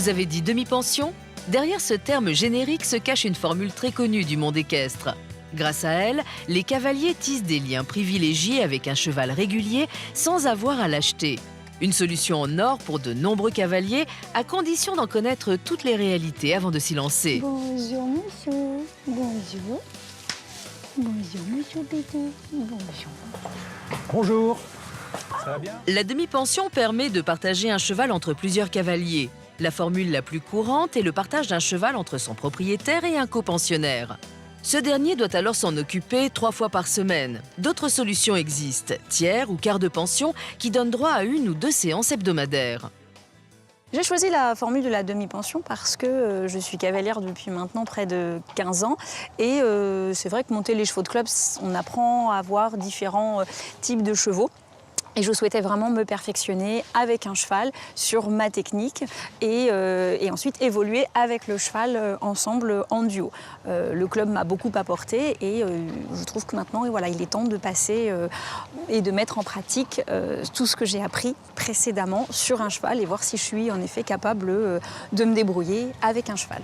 Vous avez dit demi-pension? Derrière ce terme générique se cache une formule très connue du monde équestre. Grâce à elle, les cavaliers tissent des liens privilégiés avec un cheval régulier sans avoir à l'acheter. Une solution en or pour de nombreux cavaliers, à condition d'en connaître toutes les réalités avant de s'y lancer. Bonjour monsieur, bonjour. Bonjour monsieur Pétou, bonjour. Bonjour, ça va bien? La demi-pension permet de partager un cheval entre plusieurs cavaliers. La formule la plus courante est le partage d'un cheval entre son propriétaire et un copensionnaire. Ce dernier doit alors s'en occuper 3 fois par semaine. D'autres solutions existent, tiers ou quart de pension, qui donnent droit à 1 ou 2 séances hebdomadaires. J'ai choisi la formule de la demi-pension parce que je suis cavalière depuis maintenant près de 15 ans. Et c'est vrai que monter les chevaux de club, on apprend à voir différents types de chevaux. Et je souhaitais vraiment me perfectionner avec un cheval sur ma technique et ensuite évoluer avec le cheval ensemble en duo. Le club m'a beaucoup apporté et je trouve que maintenant voilà, il est temps de passer et de mettre en pratique tout ce que j'ai appris précédemment sur un cheval et voir si je suis en effet capable de me débrouiller avec un cheval.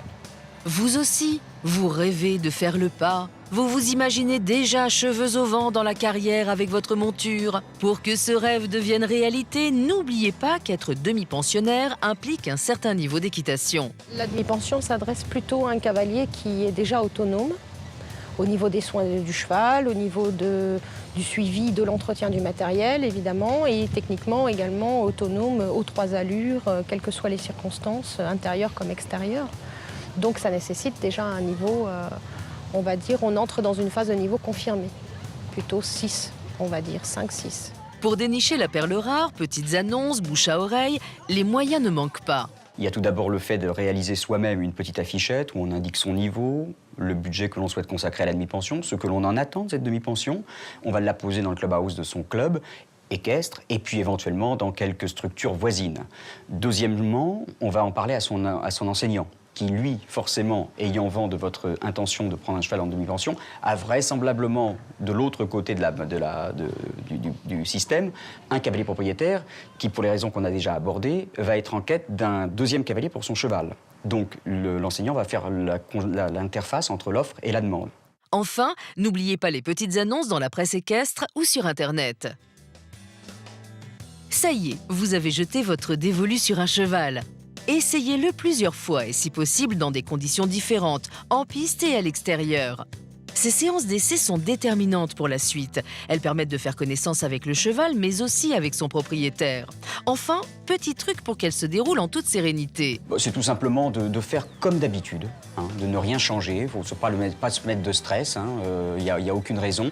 Vous aussi, vous rêvez de faire le pas. Vous vous imaginez déjà cheveux au vent dans la carrière avec votre monture. Pour que ce rêve devienne réalité, n'oubliez pas qu'être demi-pensionnaire implique un certain niveau d'équitation. La demi-pension s'adresse plutôt à un cavalier qui est déjà autonome au niveau des soins du cheval, au niveau du suivi de l'entretien du matériel, évidemment, et techniquement également autonome aux 3 allures, quelles que soient les circonstances, intérieures comme extérieures. Donc ça nécessite déjà un niveau, on va dire, on entre dans une phase de niveau confirmé. Plutôt 6, on va dire, 5-6. Pour dénicher la perle rare, petites annonces, bouche à oreille, les moyens ne manquent pas. Il y a tout d'abord le fait de réaliser soi-même une petite affichette où on indique son niveau, le budget que l'on souhaite consacrer à la demi-pension, ce que l'on en attend de cette demi-pension. On va la poser dans le clubhouse de son club équestre et puis éventuellement dans quelques structures voisines. Deuxièmement, on va en parler à son enseignant, qui, lui, forcément, ayant vent de votre intention de prendre un cheval en demi-pension, a vraisemblablement, de l'autre côté du système, un cavalier propriétaire qui, pour les raisons qu'on a déjà abordées, va être en quête d'un 2e cavalier pour son cheval. Donc, l'enseignant va faire l'interface entre l'offre et la demande. Enfin, n'oubliez pas les petites annonces dans la presse équestre ou sur Internet. Ça y est, vous avez jeté votre dévolu sur un cheval. Essayez-le plusieurs fois et si possible dans des conditions différentes, en piste et à l'extérieur. Ces séances d'essai sont déterminantes pour la suite. Elles permettent de faire connaissance avec le cheval, mais aussi avec son propriétaire. Enfin, petit truc pour qu'elles se déroulent en toute sérénité. C'est tout simplement de faire comme d'habitude, de ne rien changer. Il ne faut pas se mettre de stress, il n'y a aucune raison.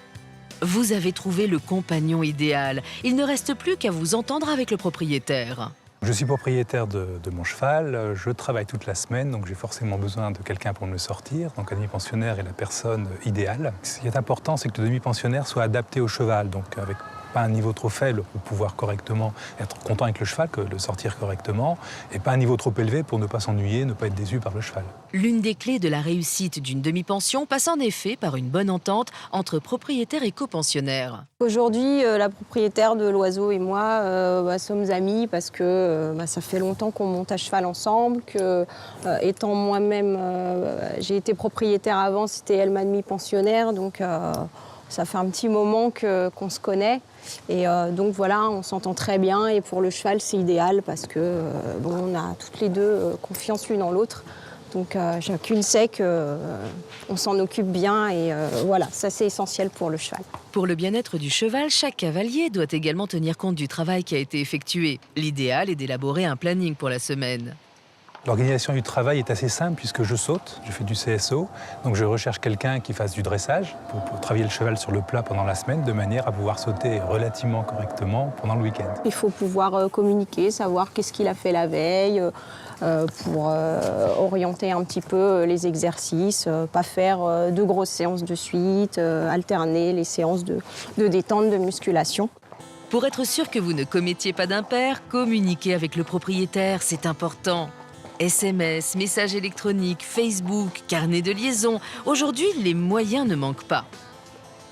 Vous avez trouvé le compagnon idéal. Il ne reste plus qu'à vous entendre avec le propriétaire. Je suis propriétaire de mon cheval, je travaille toute la semaine, donc j'ai forcément besoin de quelqu'un pour me le sortir. Donc un demi-pensionnaire est la personne idéale. Ce qui est important, c'est que le demi-pensionnaire soit adapté au cheval, donc avec pas un niveau trop faible pour pouvoir correctement être content avec le cheval, que le sortir correctement, et pas un niveau trop élevé pour ne pas s'ennuyer, ne pas être déçu par le cheval. L'une des clés de la réussite d'une demi-pension passe en effet par une bonne entente entre propriétaire et copensionnaire. Aujourd'hui, la propriétaire de l'oiseau et moi sommes amis parce que ça fait longtemps qu'on monte à cheval ensemble, que étant moi-même, j'ai été propriétaire avant, c'était elle ma demi-pensionnaire, donc ça fait un petit moment qu'on se connaît. Et donc voilà, on s'entend très bien et pour le cheval, c'est idéal parce que on a toutes les deux confiance l'une en l'autre. Donc chacune sait qu'on s'en occupe bien et voilà, ça c'est essentiel pour le cheval. Pour le bien-être du cheval, chaque cavalier doit également tenir compte du travail qui a été effectué. L'idéal est d'élaborer un planning pour la semaine. L'organisation du travail est assez simple puisque je saute, je fais du CSO, donc je recherche quelqu'un qui fasse du dressage pour travailler le cheval sur le plat pendant la semaine de manière à pouvoir sauter relativement correctement pendant le week-end. Il faut pouvoir communiquer, savoir qu'est-ce qu'il a fait la veille pour orienter un petit peu les exercices, pas faire de grosses séances de suite, alterner les séances de détente, de musculation. Pour être sûr que vous ne commettiez pas d'impair, communiquez avec le propriétaire, c'est important. SMS, messages électroniques, Facebook, carnet de liaison. Aujourd'hui, les moyens ne manquent pas.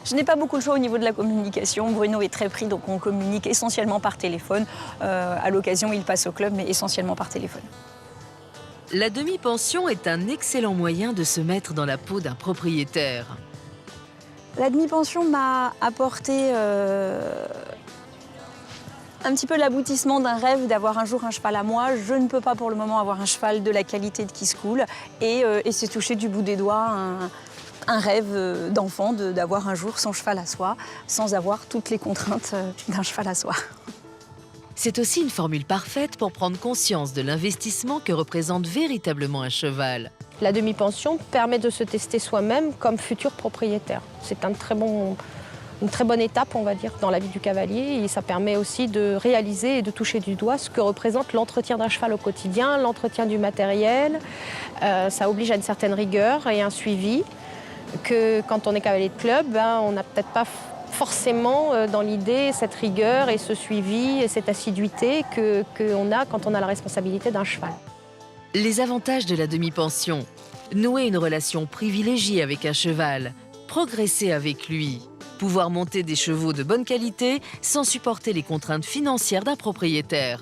Je n'ai pas beaucoup de choix au niveau de la communication. Bruno est très pris, donc on communique essentiellement par téléphone. À l'occasion, il passe au club, mais essentiellement par téléphone. La demi-pension est un excellent moyen de se mettre dans la peau d'un propriétaire. La demi-pension m'a apporté un petit peu l'aboutissement d'un rêve d'avoir un jour un cheval à moi. Je ne peux pas pour le moment avoir un cheval de la qualité de Kiskool et c'est toucher du bout des doigts un rêve d'enfant d'avoir un jour son cheval à soi sans avoir toutes les contraintes d'un cheval à soi. C'est aussi une formule parfaite pour prendre conscience de l'investissement que représente véritablement un cheval. La demi-pension permet de se tester soi-même comme futur propriétaire. C'est une très bonne étape, on va dire, dans la vie du cavalier. Et ça permet aussi de réaliser et de toucher du doigt ce que représente l'entretien d'un cheval au quotidien, l'entretien du matériel. Ça oblige à une certaine rigueur et un suivi que quand on est cavalier de club, on n'a peut-être pas forcément dans l'idée cette rigueur et ce suivi et cette assiduité qu'on a quand on a la responsabilité d'un cheval. Les avantages de la demi-pension: nouer une relation privilégiée avec un cheval, progresser avec lui, pouvoir monter des chevaux de bonne qualité sans supporter les contraintes financières d'un propriétaire.